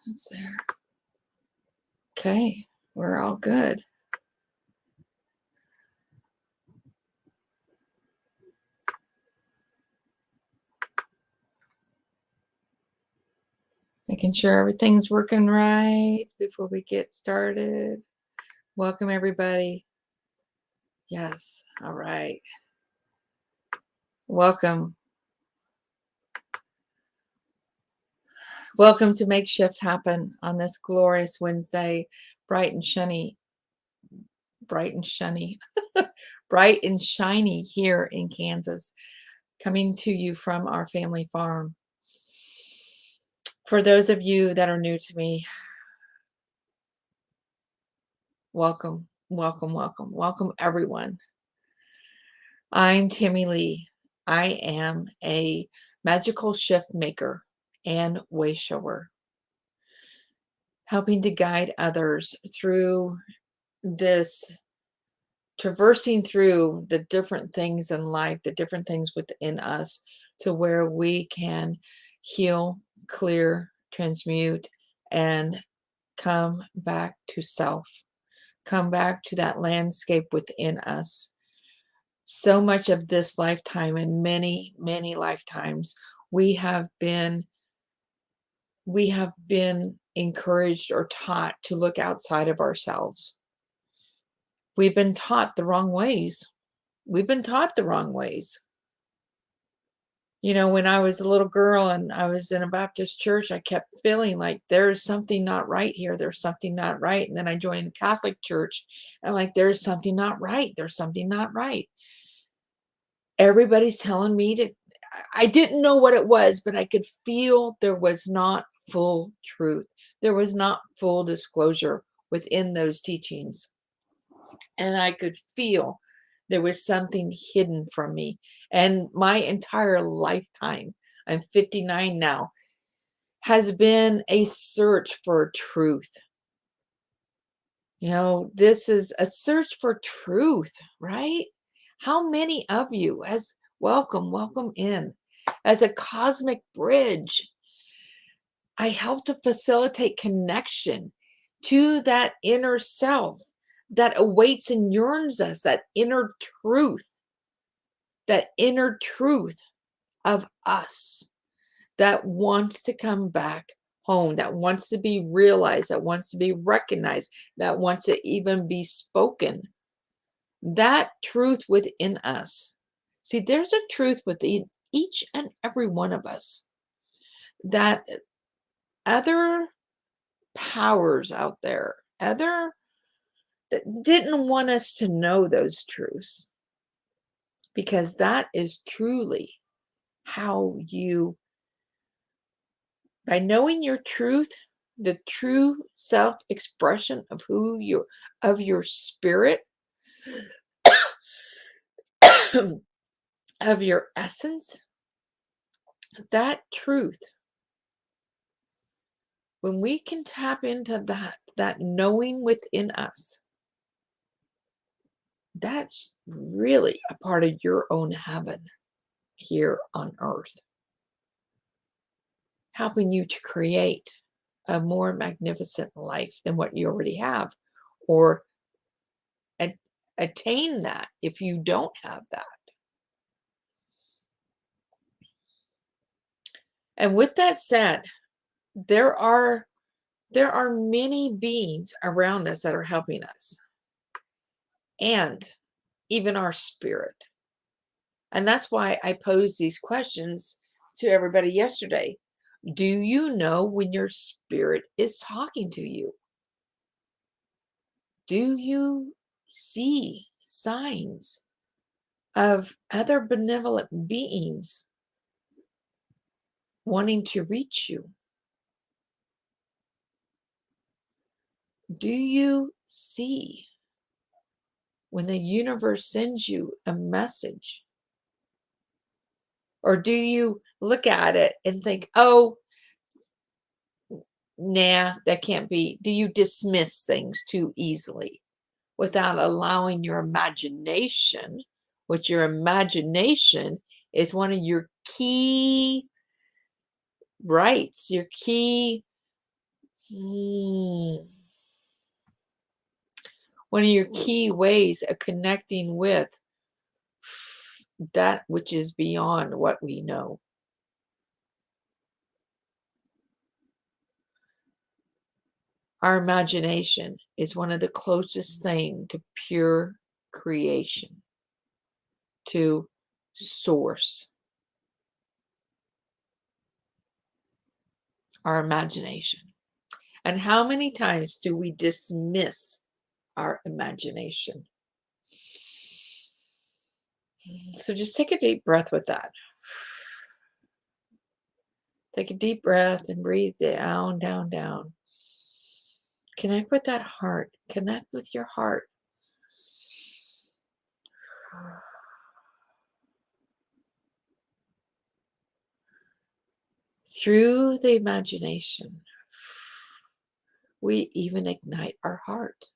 Is there? Okay, we're all good. Making sure everything's working right before we get started. Welcome, everybody. Yes, all right. Welcome. Welcome to Make Shift Happen on this glorious Wednesday, bright and shiny, bright and shiny, bright and shiny here in Kansas, coming to you from our family farm. For those of you that are new to me, welcome, welcome, welcome, welcome, everyone. I'm Tammy Lee. I am a magical shift maker and wayshower, helping to guide others through this, traversing through the different things in life, the different things within us, to where we can heal, clear, transmute, and come back to self, come back to that landscape within us. So much of this lifetime and many, many lifetimes, we have been encouraged or taught to look outside of ourselves. We've been taught the wrong ways. We've been taught the wrong ways. You know, when I was a little girl and I was in a Baptist church, I kept feeling like there's something not right here. There's something not right. And then I joined a Catholic church. And I'm like, there's something not right. There's something not right. Everybody's telling me to, I didn't know what it was, but I could feel there was not full truth. There was not full disclosure within those teachings. And I could feel there was something hidden from me. And my entire lifetime, I'm 59 now, has been a search for truth. You know, this is a search for truth, right? How many of you, as welcome in, as a cosmic bridge, I help to facilitate connection to that inner self that awaits and yearns us, that inner truth of us that wants to come back home, that wants to be realized, that wants to be recognized, that wants to even be spoken. That truth within us. See, there's a truth within each and every one of us that other powers out there, other that didn't want us to know those truths, because that is truly how you, by knowing your truth, the true self-expression of who you, of your spirit, of your essence, that truth, when we can tap into that knowing within us, that's really a part of your own heaven here on earth, helping you to create a more magnificent life than what you already have, or attain that if you don't have that. And with that said, there are many beings around us that are helping us, and even our spirit. And that's why I posed these questions to everybody yesterday. Do you know when your spirit is talking to you? Do you see signs of other benevolent beings wanting to reach you? Do you see when the universe sends you a message? Or do you look at it and think, oh, nah, that can't be? Do you dismiss things too easily without allowing your imagination, which your imagination is one of your key rights, your key Mm. One of your key ways of connecting with that which is beyond what we know. Our imagination is one of the closest thing to pure creation, to source. Our imagination. And how many times do we dismiss our imagination? So just take a deep breath with that. Take a deep breath and breathe down, down, down. Connect with that heart. Connect with your heart. Through the imagination, we even ignite our heart.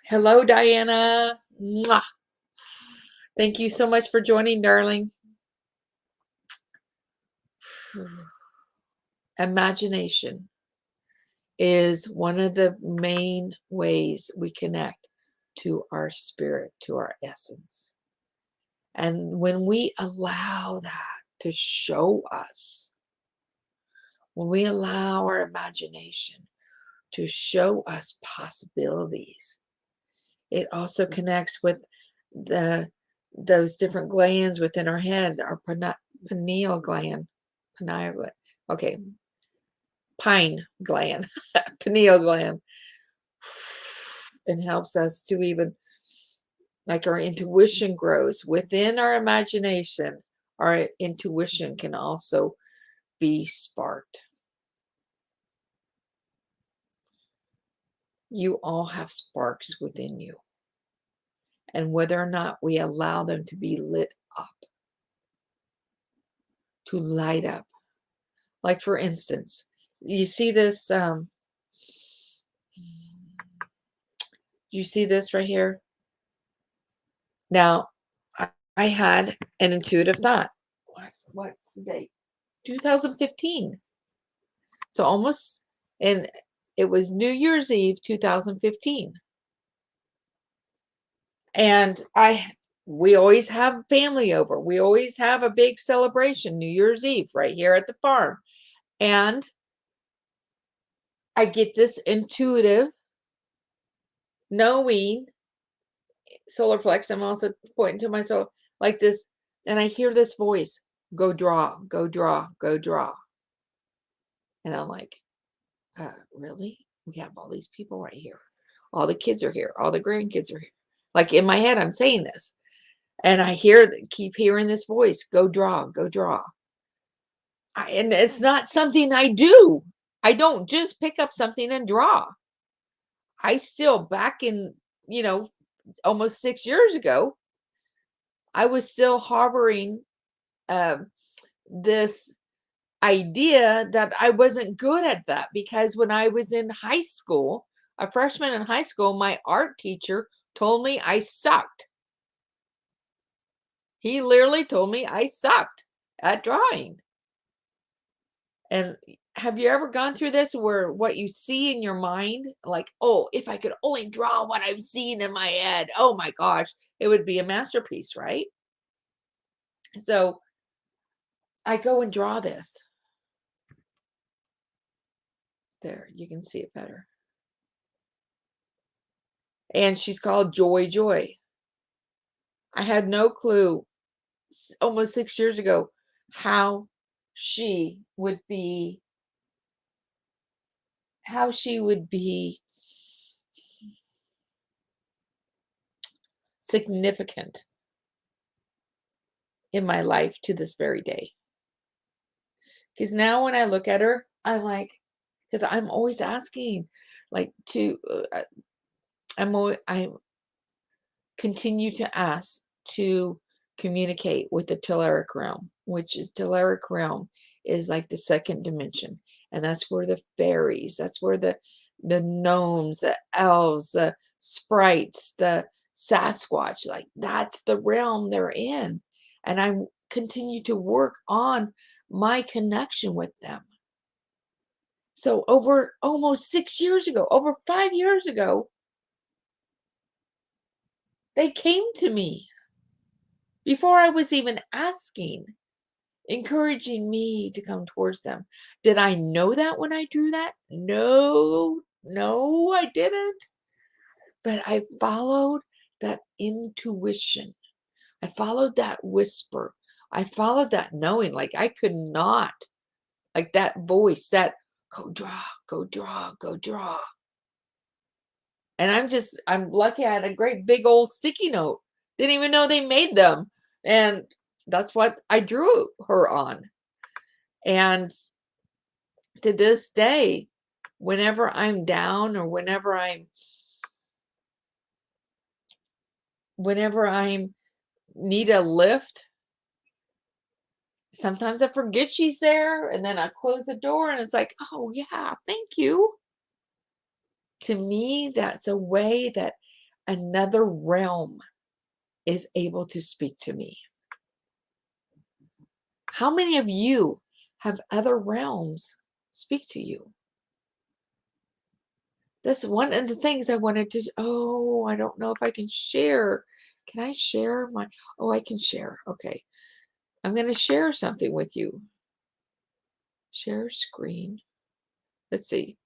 Hello, Diana. Mwah. Thank you so much for joining, darling. Imagination is one of the main ways we connect to our spirit, to our essence. And when we allow that to show us, when we allow our imagination to show us possibilities, it also connects with those different glands within our head, our pineal gland, okay, pine gland, pineal gland. It helps us to even, like, our intuition grows within our imagination. Our intuition can also be sparked. You all have sparks within you. And whether or not we allow them to be lit up, to light up. Like, for instance, you see this, you see this right here? Now, I had an intuitive thought. What's the date? 2015. So almost, and it was New Year's Eve, 2015. And we always have family over. We always have a big celebration, New Year's Eve, right here at the farm. And I get this intuitive knowing solar plex. I'm also pointing to myself like this, and I hear this voice, go draw, go draw, go draw. And I'm like, really? We have all these people right here. All the kids are here. All the grandkids are here. Like, in my head, I'm saying this. And I keep hearing this voice, go draw, go draw. And it's not something I do. I don't just pick up something and draw. I still, back in, almost 6 years ago, I was still harboring this idea that I wasn't good at that, because when I was in high school, a freshman in high school, my art teacher told me I sucked. He literally told me I sucked at drawing. And have you ever gone through this where what you see in your mind, like, oh, if I could only draw what I'm seeing in my head, oh my gosh, it would be a masterpiece, right? So I go and draw this. There, you can see it better. And she's called Joy Joy. I had no clue almost 6 years ago how she would be significant in my life to this very day. Because now when I look at her, I'm like, because I'm always asking, like, I continue to ask to communicate with the telluric realm, which is telluric realm is like the second dimension. And that's where the fairies, that's where the gnomes, the elves, the sprites, the Sasquatch, like that's the realm they're in. And I continue to work on my connection with them. So over almost 6 years ago, over 5 years ago, they came to me before I was even asking, encouraging me to come towards them. Did I know that when I drew that? No, no, I didn't. But I followed that intuition. I followed that whisper. I followed that knowing, like I could not, like that voice, that go draw, go draw, go draw. And I'm lucky I had a great big old sticky note. Didn't even know they made them. And that's what I drew her on. And to this day, whenever I'm down or whenever I'm need a lift, sometimes I forget she's there and then I close the door and it's like, oh yeah, thank you. To me, that's a way that another realm is able to speak to me. How many of you have other realms speak to you? That's one of the things I wanted to, oh, I don't know if I can share. Can I share my, oh, I can share. Okay. I'm going to share something with you. Share screen. Let's see.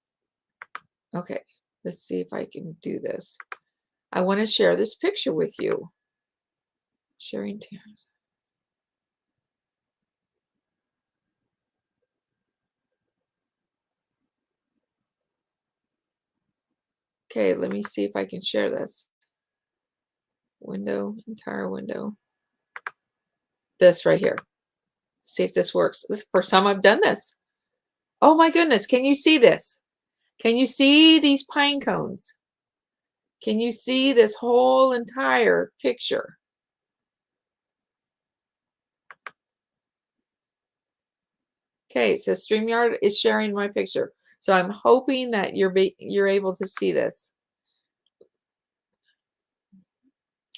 Okay. Let's see if I can do this. I want to share this picture with you. Sharing tears. Okay, let me see if I can share this. Window, entire window. This right here. See if this works. This is the first time I've done this. Oh my goodness, can you see this? Can you see these pine cones? Can you see this whole entire picture? Okay, it says StreamYard is sharing my picture. So I'm hoping that you're able to see this.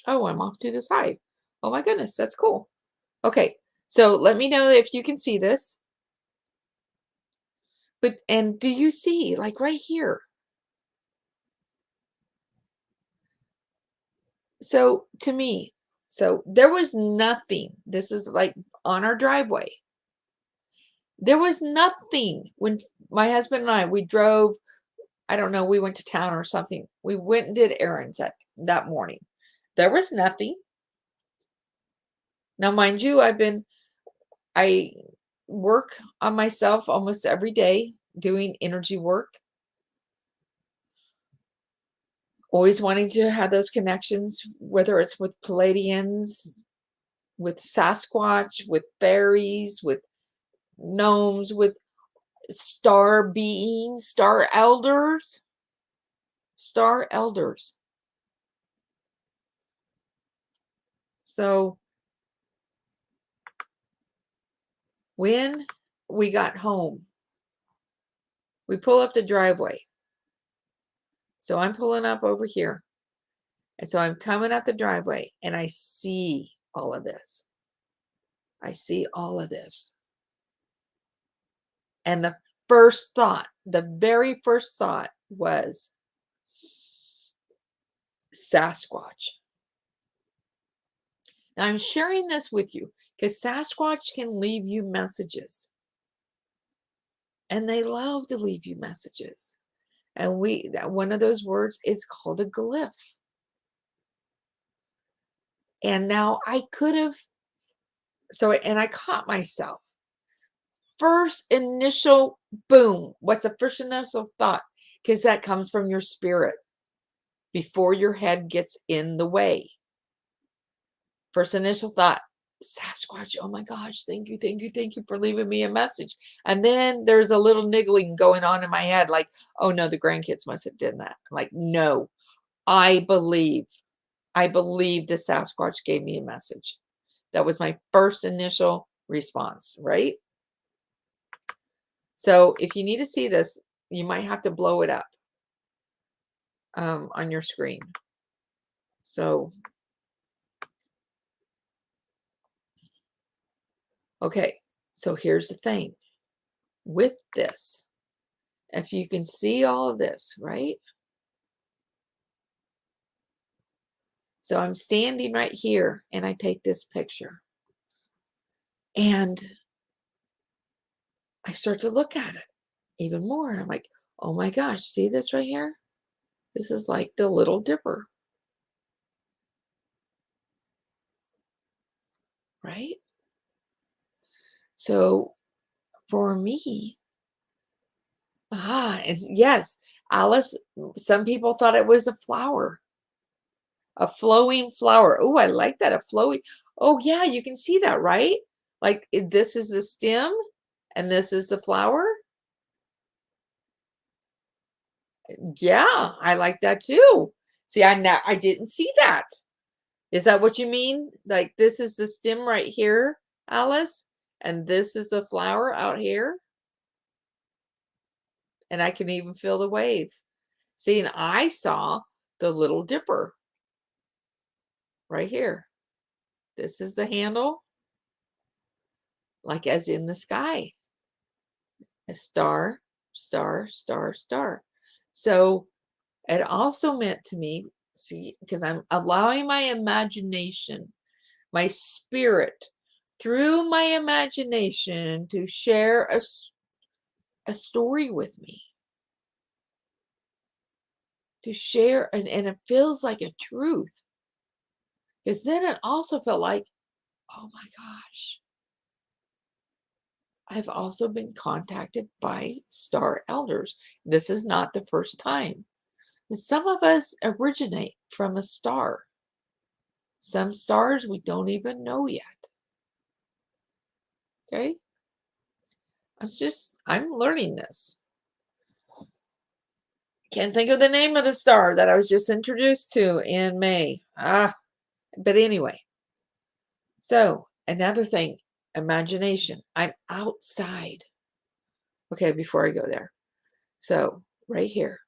Oh, I'm off to the side. Oh my goodness, that's cool. Okay, so let me know if you can see this. But and do you see like right here? So to me, so there was nothing. This is like on our driveway. There was nothing when my husband and we drove. I don't know, we went to town or something. We went and did errands that morning. There was nothing. Now, mind you, I work on myself almost every day doing energy work, always wanting to have those connections, whether it's with Palladians, with Sasquatch, with fairies, with gnomes, with star beings, star elders, star elders. So when we got home, we pull up the driveway. So I'm pulling up over here. And so I'm coming up the driveway and I see all of this. I see all of this. And the very first thought was Sasquatch. Now I'm sharing this with you because Sasquatch can leave you messages. And they love to leave you messages. And one of those words is called a glyph. And now I could have, and I caught myself. First initial boom. What's the first initial thought? Because that comes from your spirit before your head gets in the way. First initial thought, Sasquatch, oh my gosh, thank you for leaving me a message. And then there's a little niggling going on in my head, like, oh no, the grandkids must have done that. I'm like, no, I believe the Sasquatch gave me a message. That was my first initial response, right? So if you need to see this, you might have to blow it up on your screen. So, okay. So here's the thing with this. If you can see all of this, right? So I'm standing right here and I take this picture and I start to look at it even more. And I'm like, oh my gosh, see this right here? This is like the Little Dipper, right? So for me, it's, yes, Alice, some people thought it was a flower, a flowing flower. Oh, I like that. A flowing. Oh, yeah, you can see that, right? Like this is the stem and this is the flower. Yeah, I like that too. See, I didn't see that. Is that what you mean? Like this is the stem right here, Alice, and this is the flower out here, and I can even feel the wave. See, and I saw the Little Dipper right here. This is the handle, like as in the sky. A star, star, star, star. So it also meant to me, see, because I'm allowing my imagination, my spirit, through my imagination to share a story with me, to share, and it feels like a truth. Because then it also felt like, oh my gosh, I've also been contacted by star elders. This is not the first time. Some of us originate from a star. Some stars we don't even know yet. Okay? I'm learning this. Can't think of the name of the star that I was just introduced to in May. But anyway. So, another thing, imagination. I'm outside. Okay, before I go there. So, right here.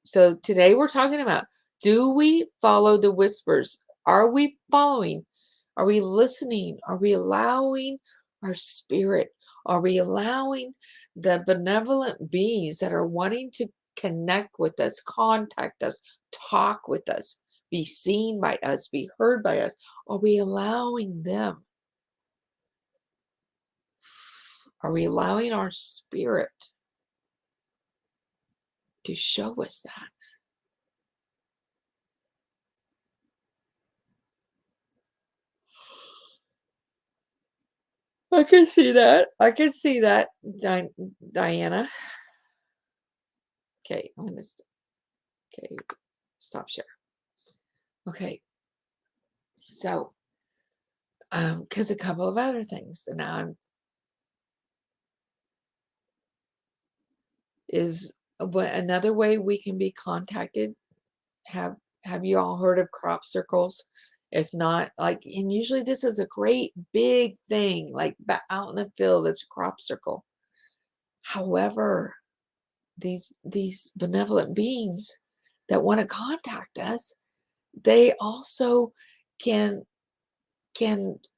So, today we're talking about, do we follow the whispers? Are we following? Are we listening? Are we allowing our spirit? Are we allowing the benevolent beings that are wanting to connect with us, contact us, talk with us, be seen by us, be heard by us? Are we allowing them? Are we allowing our spirit to show us that? I can see that. I can see that, Diana. Okay, okay, stop share. Okay, so because a couple of other things, and now is what another way we can be contacted. Have have you all heard of crop circles? If not, like, and usually this is a great big thing, like out in the field, it's a crop circle. However, these benevolent beings that want to contact us, they also can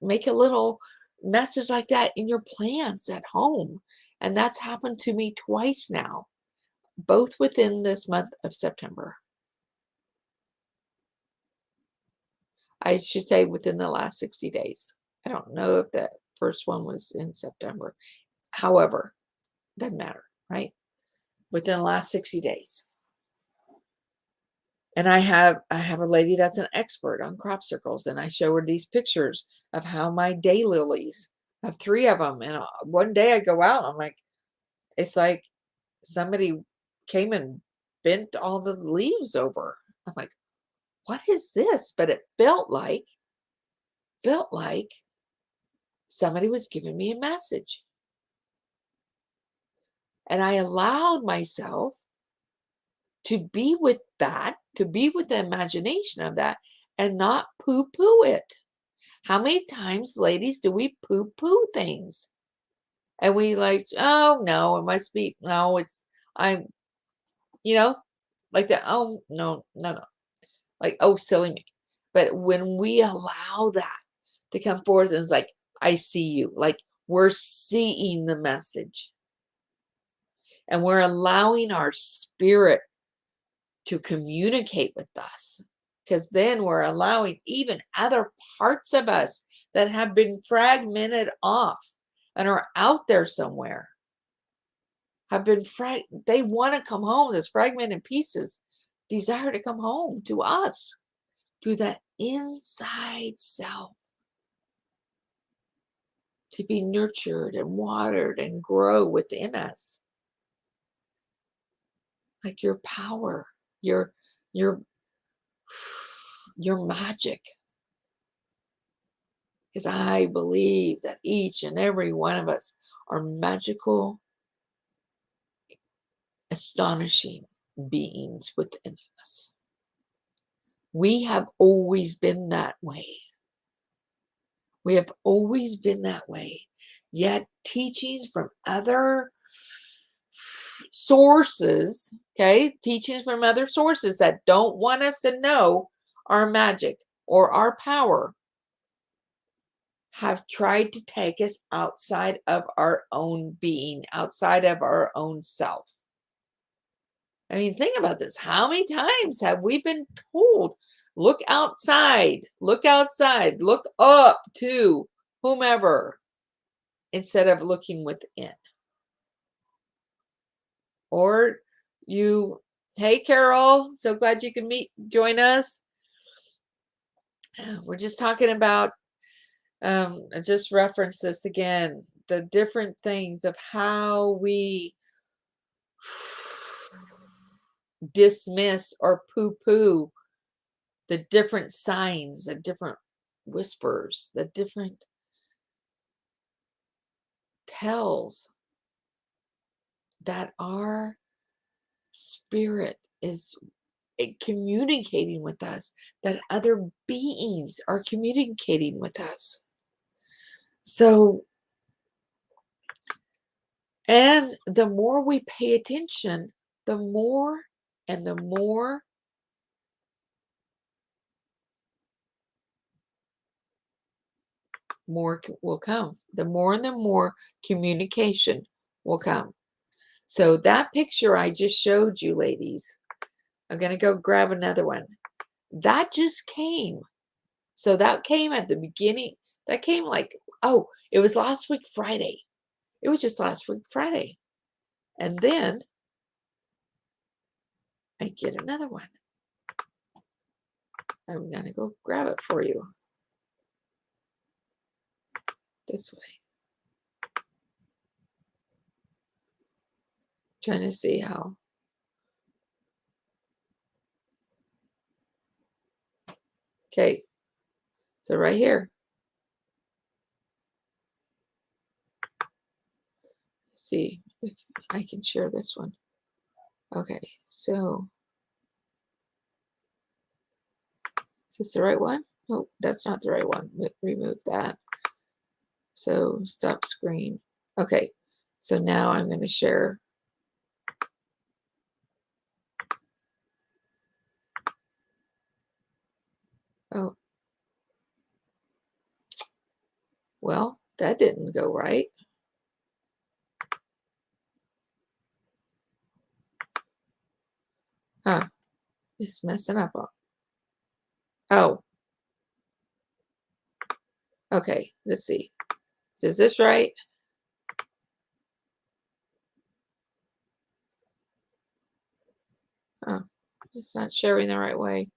make a little message like that in your plants at home. And that's happened to me twice now, both within this month of September. I should say within the last 60 days. I don't know if the first one was in September. However, doesn't matter, right? Within the last 60 days. And I have a lady that's an expert on crop circles, and I show her these pictures of how my daylilies, I have 3 of them, and one day I go out, I'm like, it's like somebody came and bent all the leaves over. I'm like, what is this? But it felt like somebody was giving me a message. And I allowed myself to be with that, to be with the imagination of that, and not poo-poo it. How many times, ladies, do we poo-poo things? And we like, oh no, it must be, no, I'm, you know, like that. Oh no, no, no. Like, oh, silly me. But when we allow that to come forth, and it's like, I see you, like we're seeing the message. And we're allowing our spirit to communicate with us. Because then we're allowing even other parts of us that have been fragmented off and are out there somewhere, have been they want to come home. Those fragmented pieces desire to come home to us, to that inside self, to be nurtured and watered and grow within us. Like your power, your magic. Because I believe that each and every one of us are magical, astonishing beings within us. We have always been that way. We have always been that way. Yet teachings from other sources, okay, teachings from other sources that don't want us to know our magic or our power, have tried to take us outside of our own being, outside of our own self. I mean, think about this. How many times have we been told, look outside, look up to whomever, instead of looking within? Or hey, Carol, so glad you can join us. We're just talking about, I just referenced this again, the different things of how we dismiss or poo-poo the different signs, the different whispers, the different tells that our spirit is communicating with us, that other beings are communicating with us. So, and the more we pay attention, the more and the more will come. The more and the more communication will come. So that picture I just showed you, ladies, I'm going to go grab another one. That just came. So that came at the beginning. That came like, oh, it was last week Friday. It was just last week Friday. And then I get another one. I'm going to go grab it for you. This way. Trying to see how. Okay. So right here. Let's see if I can share this one. Okay. So is this the right one? Oh, that's not the right one. Remove that. So stop screen. Okay. So now I'm going to share. Oh. Well, that didn't go right. Huh. It's messing up. Oh. Okay. Let's see. Is this right? Oh. It's not sharing the right way.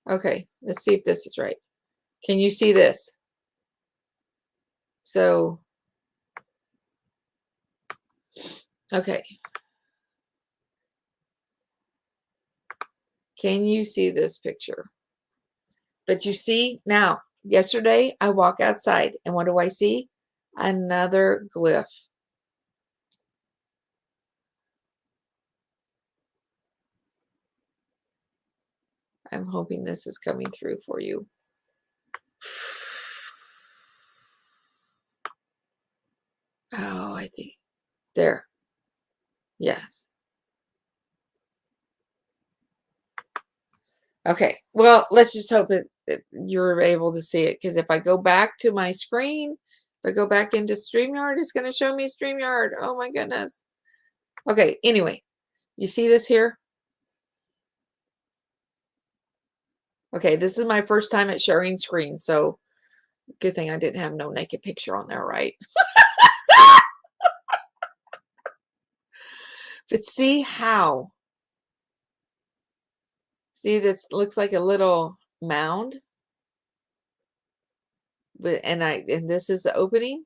Okay. Let's see if this is right. Can you see this? So, okay. Can you see this picture? But you see now, yesterday I walk outside and what do I see? Another glyph. I'm hoping this is coming through for you. Oh, I think there. Yes. Okay, well, let's just hope that you're able to see it, because if I go back to my screen, if I go back into StreamYard, it's going to show me StreamYard. Oh my goodness. Okay, anyway, you see this here? Okay, this is my first time at sharing screen, so good thing I didn't have no naked picture on there, right? But see how? See, this looks like a little mound, but and this is the opening.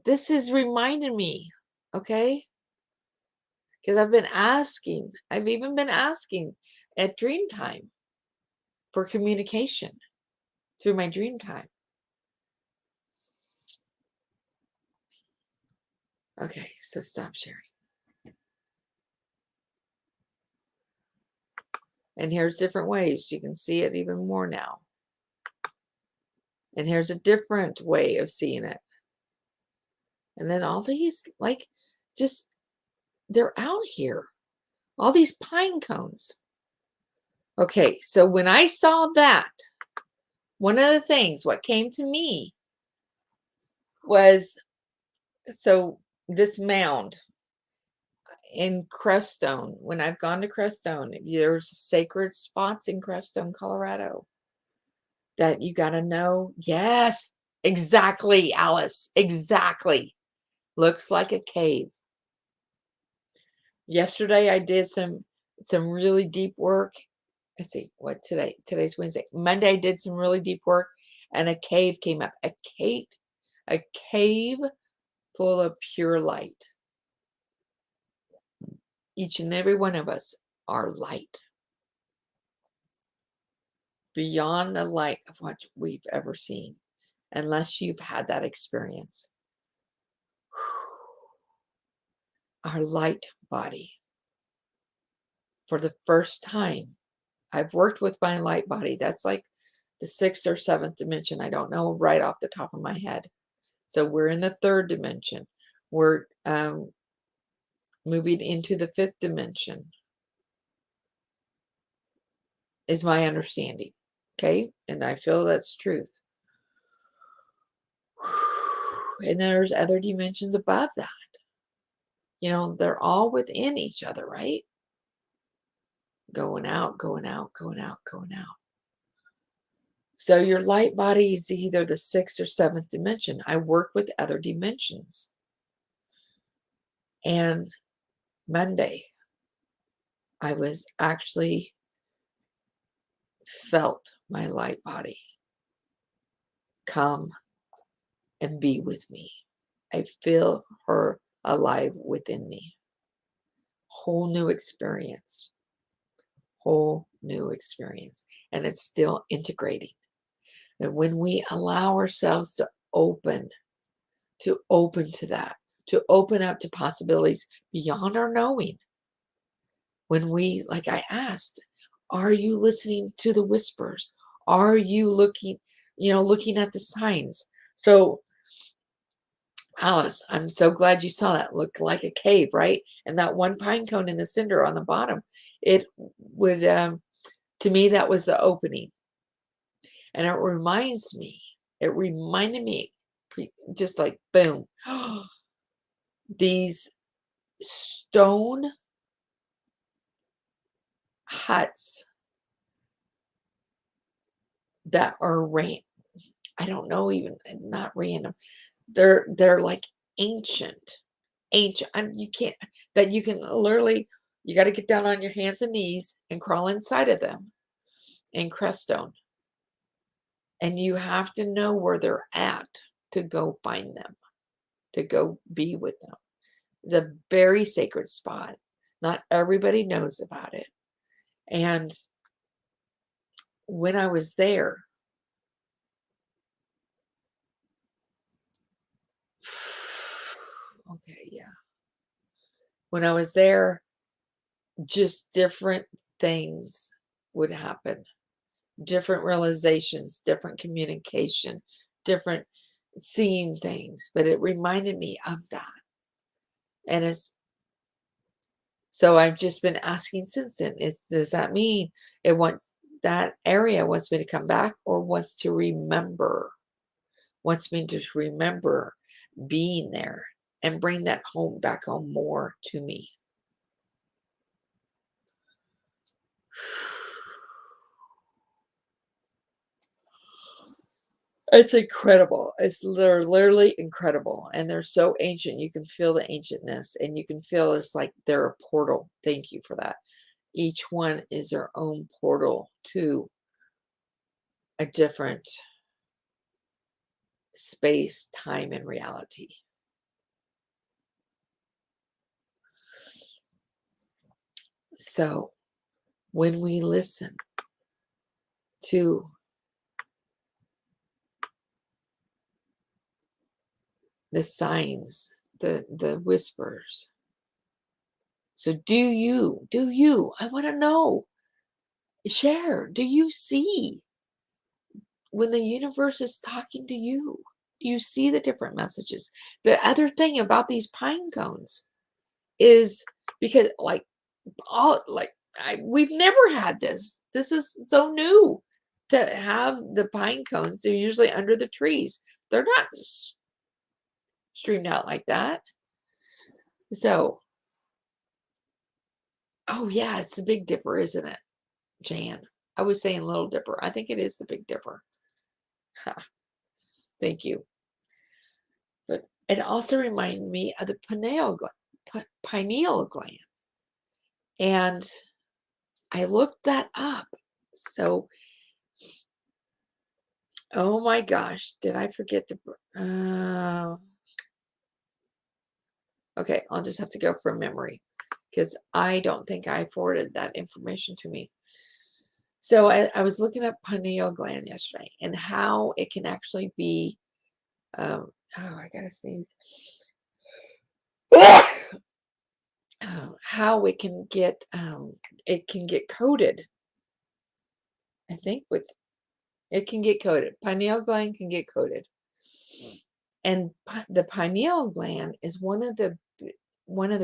This is reminding me, okay? Because I've even been asking at dream time for communication through my dream time. Okay, so stop sharing. And here's different ways. You can see it even more now. And here's a different way of seeing it. And then all these, like, just, they're out here. All these pine cones. Okay, so when I saw that, one of the things, what came to me was, so this mound in Crestone, when I've gone to Crestone, there's sacred spots in Crestone, Colorado that you got to know. Yes, exactly, Alice. Exactly. Looks like a cave. Yesterday I did some really deep work. Let's see, what today? Today's Wednesday. Monday I did some really deep work and a cave came up. A cave full of pure light. Each and every one of us are light. Beyond the light of what we've ever seen, unless you've had that experience. Our light body. For the first time, I've worked with my light body. That's like the 6th or 7th dimension. I don't know right off the top of my head. So we're in the 3rd dimension. We're moving into the 5th dimension, is my understanding. Okay? And I feel that's truth. And there's other dimensions above that. You know, they're all within each other, right? Going out, going out, going out, going out. So your light body is either the 6th or 7th dimension. I work with other dimensions. And Monday, I was actually felt my light body come and be with me. I feel her alive within me. Whole new experience. Whole new experience. And it's still integrating. And when we allow ourselves to open to that, to open up to possibilities beyond our knowing, when we, like I asked, are you listening to the whispers? Are you looking at the signs? So Alice, I'm so glad you saw that. Looked like a cave, right? And that one pine cone in the cinder on the bottom, it would, to me, that was the opening. And it reminded me, just like boom, these stone huts that are I don't know, even not random. They're like ancient. And you can't, that you can literally, you got to get down on your hands and knees and crawl inside of them in Crestone. And you have to know where they're at to go find them, to go be with them. It's a very sacred spot. Not everybody knows about it. And when I was there, okay, yeah. When I was there, just different things would happen. Different realizations, different communication, different seeing things. But it reminded me of that. And So I've just been asking since then, does that mean that area wants me to come back, or wants me to remember being there and bring that back home more to me? It's incredible. They're literally incredible, and they're so ancient. You can feel the ancientness, and you can feel it's like they're a portal. Thank you for that. Each one is their own portal to a different space, time, and reality. So when we listen to the signs, the whispers. So I want to know, share, do you see when the universe is talking to you? You see the different messages. The other thing about these pine cones is because we've never had this. This is so new to have the pine cones. They're usually under the trees. They're not streamed out like that. So, oh yeah, it's the Big Dipper, isn't it, Jan? I was saying Little Dipper. I think it is the Big Dipper. Ha, thank you. But it also reminded me of the pineal gland. And I looked that up. So, oh my gosh, did I forget okay, I'll just have to go from memory because I don't think I forwarded that information to me. So I was looking up pineal gland yesterday and how it can actually be, oh, I gotta sneeze. How it can get coded. I think it can get coded. Pineal gland can get coded. And the pineal gland is one of the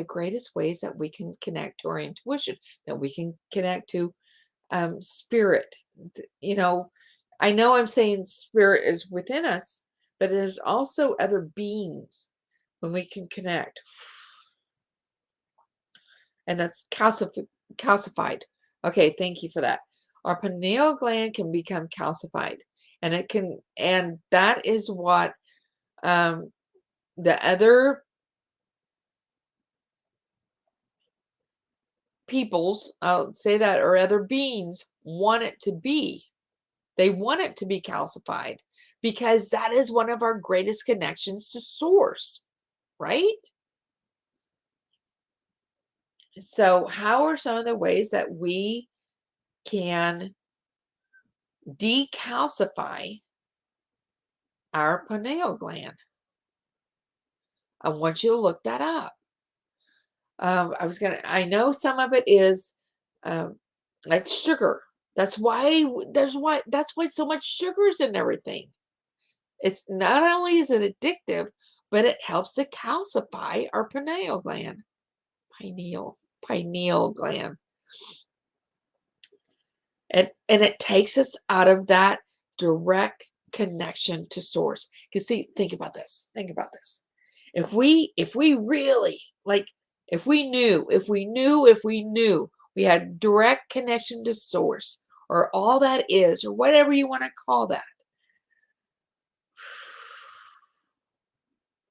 greatest ways that we can connect to our intuition, that we can connect to spirit. I know I'm saying spirit is within us, but there's also other beings when we can connect. And that's calcified. Okay, thank you for that. Our pineal gland can become calcified, and that is what the other peoples, I'll say that, or other beings want it to be. They want it to be calcified because that is one of our greatest connections to source, right? So, how are some of the ways that we can decalcify our pineal gland? I want you to look that up. I know some of it is like sugar. That's why so much sugar's in everything. It's not only is it addictive, but it helps to calcify our pineal gland. Pineal gland. And it takes us out of that direct connection to source. Because see, think about this. If we really if we knew we had direct connection to source, or all that is, or whatever you want to call that,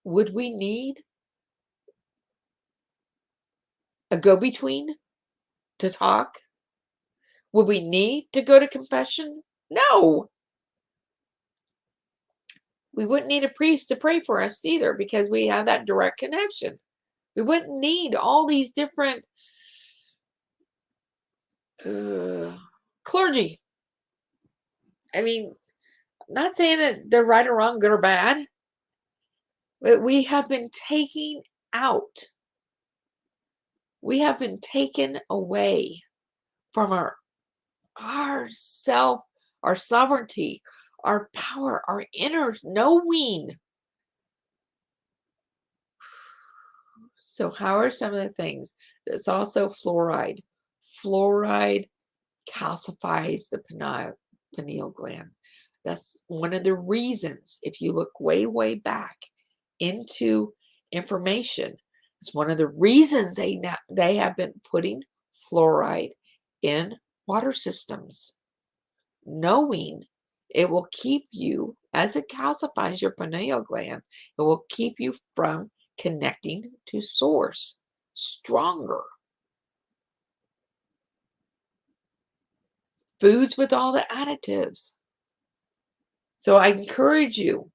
would we need a go-between to talk? Would we need to go to confession? No. We wouldn't need a priest to pray for us either, because we have that direct connection. We wouldn't need all these different clergy. I mean, not saying that they're right or wrong, good or bad, but we have been taken out. We have been taken away from our self, our sovereignty, our power, our inner knowing. So how are some of the things? It's also fluoride. Fluoride calcifies the pineal gland. That's one of the reasons, if you look way, way back into information, it's one of the reasons they have been putting fluoride in water systems, knowing it will keep you, as it calcifies your pineal gland, it will keep you from connecting to source stronger. Foods with all the additives. So I encourage you,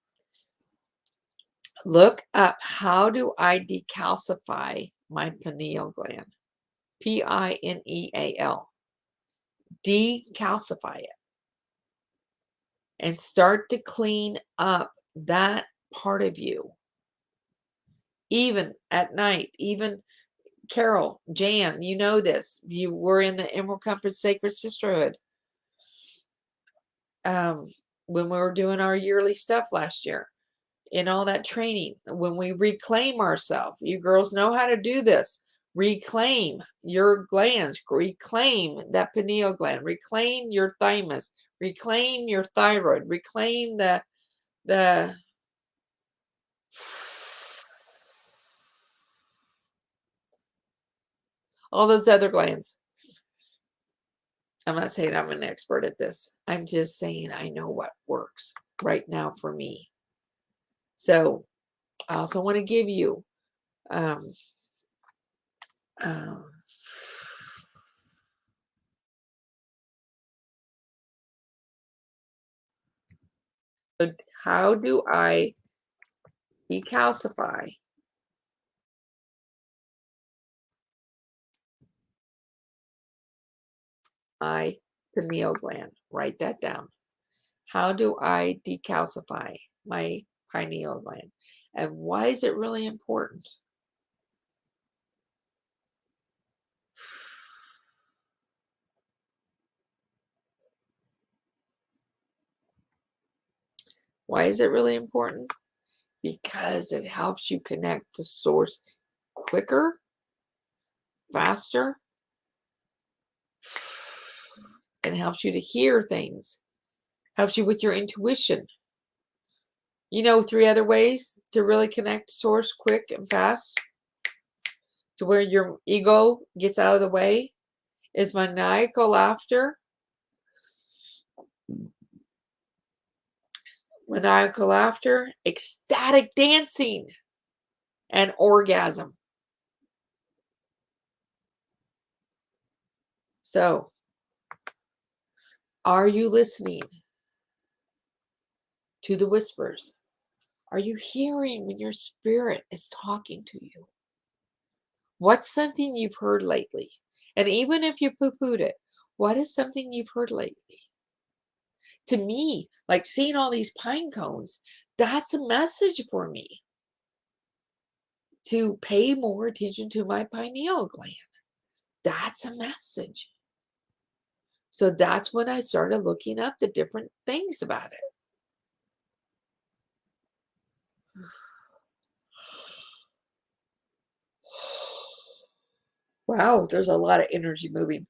look up, how do I decalcify my pineal gland? Pineal. Decalcify it. And start to clean up that part of you. Even at night, even Carol, Jan, you know this. You were in the Emerald Compass Sacred Sisterhood. When we were doing our yearly stuff last year, in all that training, when we reclaim ourselves, you girls know how to do this. Reclaim your glands, reclaim that pineal gland, reclaim your thymus, reclaim your thyroid, reclaim the all those other glands. I'm not saying I'm an expert at this. I'm just saying I know what works right now for me. So I also want to give you um, so how do I decalcify my pineal gland? Write that down. How do I decalcify my pineal gland? And why is it really important? Why is it really important? Because it helps you connect to source quicker, faster. It helps you to hear things, helps you with your intuition. You know, 3 other ways to really connect to source quick and fast, to where your ego gets out of the way, is maniacal laughter, ecstatic dancing, and orgasm. So, are you listening to the whispers? Are you hearing when your spirit is talking to you? What's something you've heard lately? And even if you poo-pooed it, what is something you've heard lately? To me, like seeing all these pine cones, that's a message for me to pay more attention to my pineal gland. That's a message. So that's when I started looking up the different things about it. Wow, there's a lot of energy moving.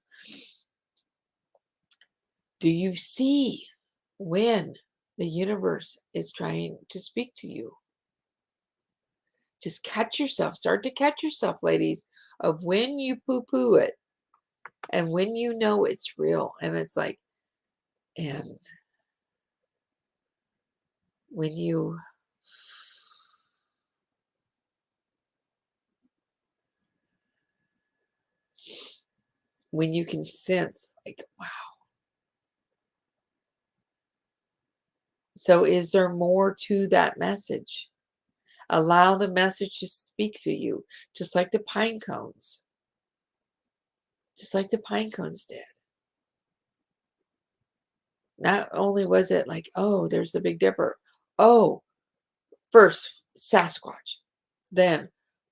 Do you see when the universe is trying to speak to you? Just catch yourself. Start to catch yourself, ladies, of when you poo-poo it and when you know it's real. And it's like, and when you can sense, like, wow. So is there more to that message? Allow the message to speak to you, just like the pine cones. Just like the pine cones did. Not only was it like, oh, there's the Big Dipper. Oh, first Sasquatch. Then,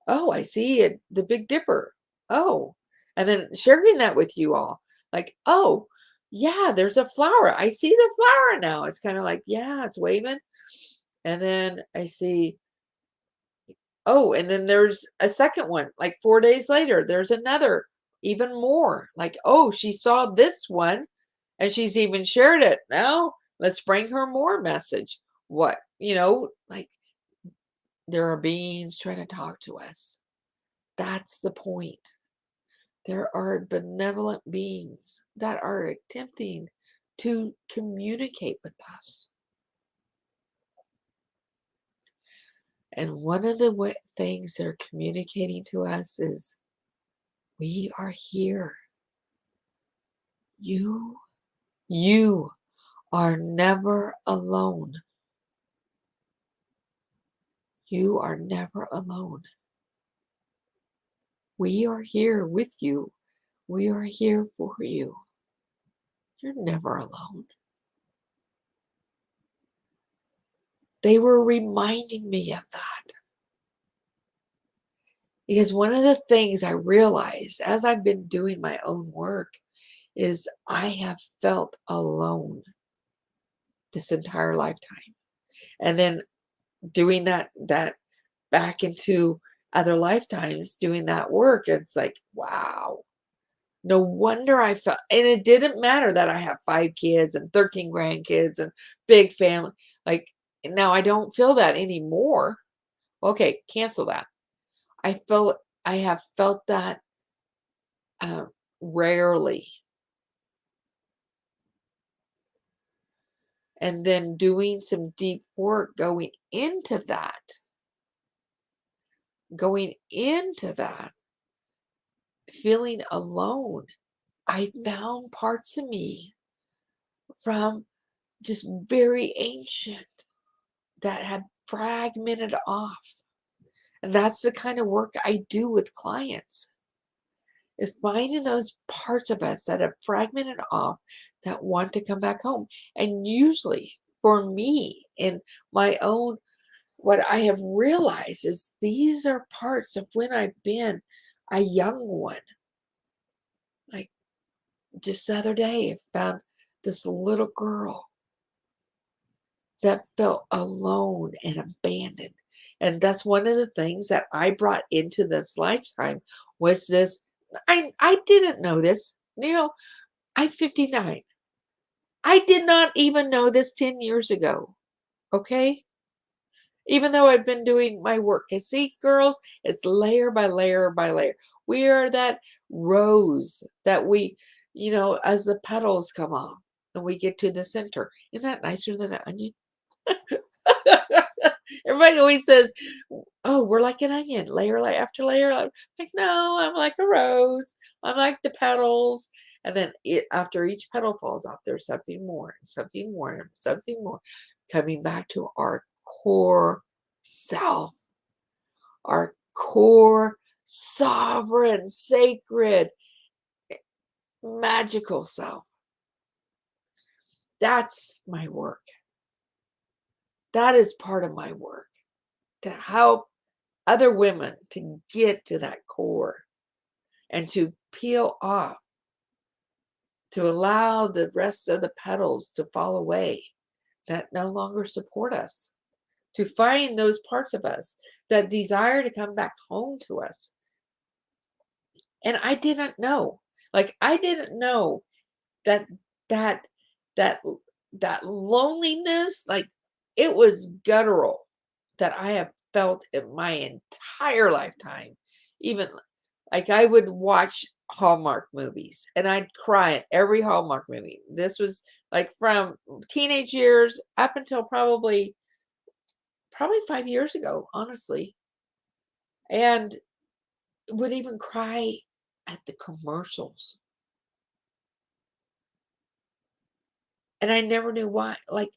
oh, I see it, the Big Dipper. Oh, and then sharing that with you all. Like, oh, yeah, there's a flower. I see the flower now. It's kind of like, yeah, it's waving. And then I see Oh, and then there's a second one, like 4 days later, there's another, even more. Like, oh, she saw this one and she's even shared it. Now, let's bring her more message. What, like there are beings trying to talk to us. That's the point. There are benevolent beings that are attempting to communicate with us. And one of the things they're communicating to us is, we are here. You are never alone. You are never alone. We are here with you. We are here for you. You're never alone. They were reminding me of that. Because one of the things I realized as I've been doing my own work is I have felt alone this entire lifetime. And then doing that back into other lifetimes, doing that work, it's like, wow. No wonder I felt, and it didn't matter that I have 5 kids and 13 grandkids and big family. Like, now I don't feel that anymore. Okay, cancel that. I have felt that uh, rarely. And then doing some deep work, going into that, feeling alone. I found parts of me from just very ancient that had fragmented off. And that's the kind of work I do with clients, is finding those parts of us that have fragmented off that want to come back home. And usually for me, in my own, what I have realized is these are parts of when I've been a young one. Like just the other day, I found this little girl that felt alone and abandoned. And that's one of the things that I brought into this lifetime was this. I didn't know this. I'm 59. I did not even know this 10 years ago. Okay? Even though I've been doing my work. And see, girls, it's layer by layer by layer. We are that rose that as the petals come off and we get to the center. Isn't that nicer than an onion? Everybody always says, "Oh, we're like an onion, layer after layer." I'm like, no, I'm like a rose. I'm like the petals. And then after each petal falls off, there's something more and something more and something more, coming back to our core self, our core sovereign, sacred, magical self. That's my work. That is part of my work, to help other women to get to that core and to peel off, to allow the rest of the petals to fall away that no longer support us, to find those parts of us that desire to come back home to us. And I didn't know. Like, I didn't know that that that that loneliness, like, it was guttural, that I have felt in my entire lifetime. Even like I would watch Hallmark movies and I'd cry at every Hallmark movie. This was like from teenage years up until probably 5 years ago, honestly. And would even cry at the commercials. And I never knew why. Like,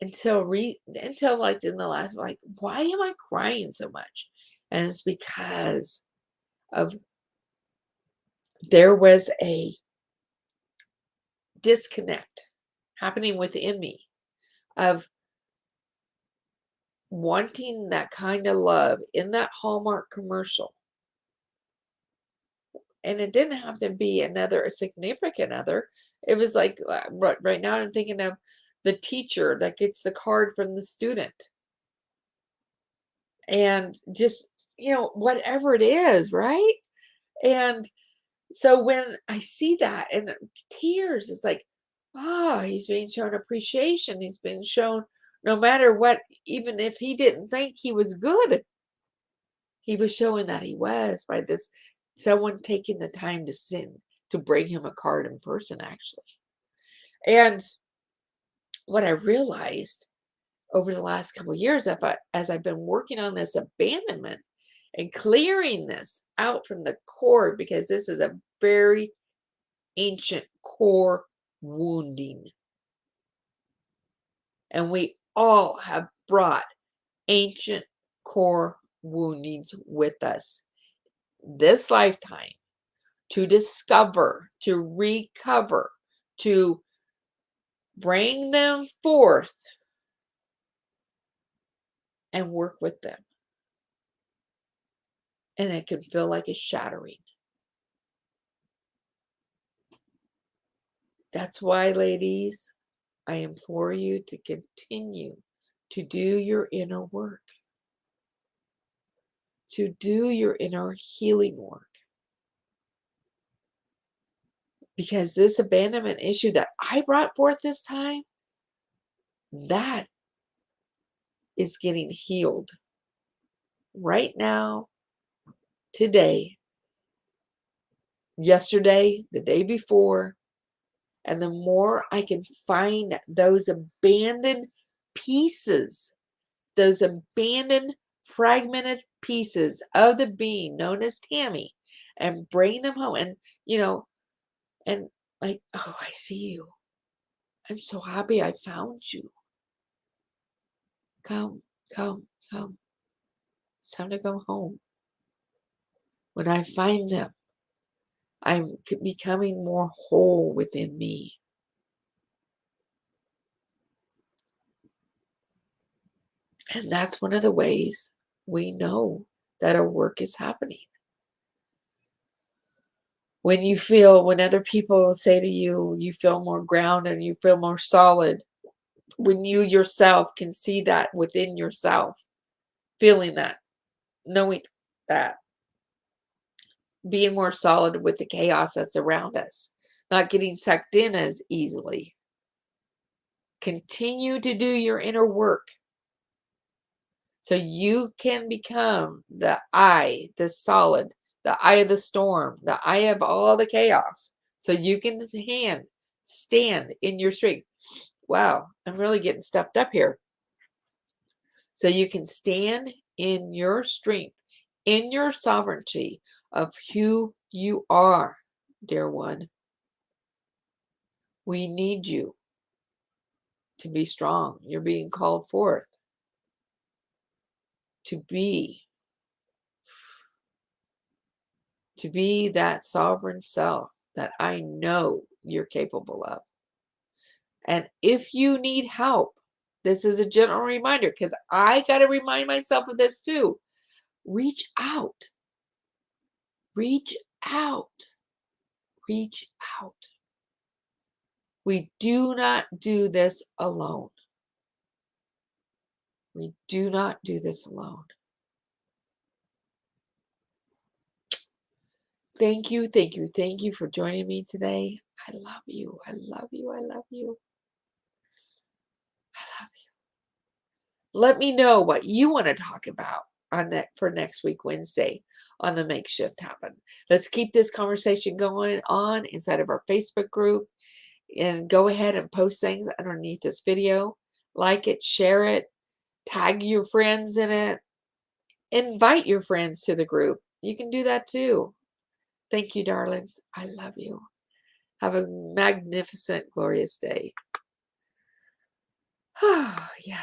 until like in the last, like, why am I crying so much? And it's because of, there was a disconnect happening within me of wanting that kind of love in that Hallmark commercial. And it didn't have to be a significant other. It was like, right now I'm thinking of the teacher that gets the card from the student. and just, whatever it is, right? And so when I see that and tears, it's like, he's being shown appreciation. He's been shown no matter what, even if he didn't think he was good, he was showing that he was by this someone taking the time to bring him a card in person, actually. And what I realized over the last couple of years, as I've been working on this abandonment and clearing this out from the core, because this is a very ancient core wounding. And we all have brought ancient core woundings with us this lifetime to discover, to recover, to bring them forth and work with them. And it can feel like a shattering. That's why, ladies, I implore you to continue to do your inner work, to do your inner healing work. Because this abandonment issue that I brought forth this time, that is getting healed right now, today, yesterday, the day before. And the more I can find those abandoned pieces, those abandoned, fragmented pieces of the being known as Tammy, and bring them home. And, and like, I see you. I'm so happy I found you. Come, come, come. It's time to go home. When I find them, I'm becoming more whole within me. And that's one of the ways we know that our work is happening. When other people say to you, you feel more grounded, you feel more solid, when you yourself can see that within yourself, feeling that, knowing that, being more solid with the chaos that's around us, not getting sucked in as easily. Continue to do your inner work so you can become the eye, the solid, the eye of the storm, the eye of all the chaos, so you can stand in your strength. Wow, I'm really getting stuffed up here. So you can stand in your strength, in your sovereignty of who you are, dear one. We need you to be strong. You're being called forth to be that sovereign self that I know you're capable of. And if you need help, this is a gentle reminder, because I got to remind myself of this too. Reach out. Reach out. Reach out. We do not do this alone. We do not do this alone. Thank you, thank you, thank you for joining me today. I love you. I love you. I love you. I love you. Let me know what you want to talk about for next week, Wednesday, on the Make Shift Happen. Let's keep this conversation going on inside of our Facebook group, and go ahead and post things underneath this video. Like it, share it, tag your friends in it, invite your friends to the group. You can do that too. Thank you, darlings. I love you. Have a magnificent, glorious day. Yeah.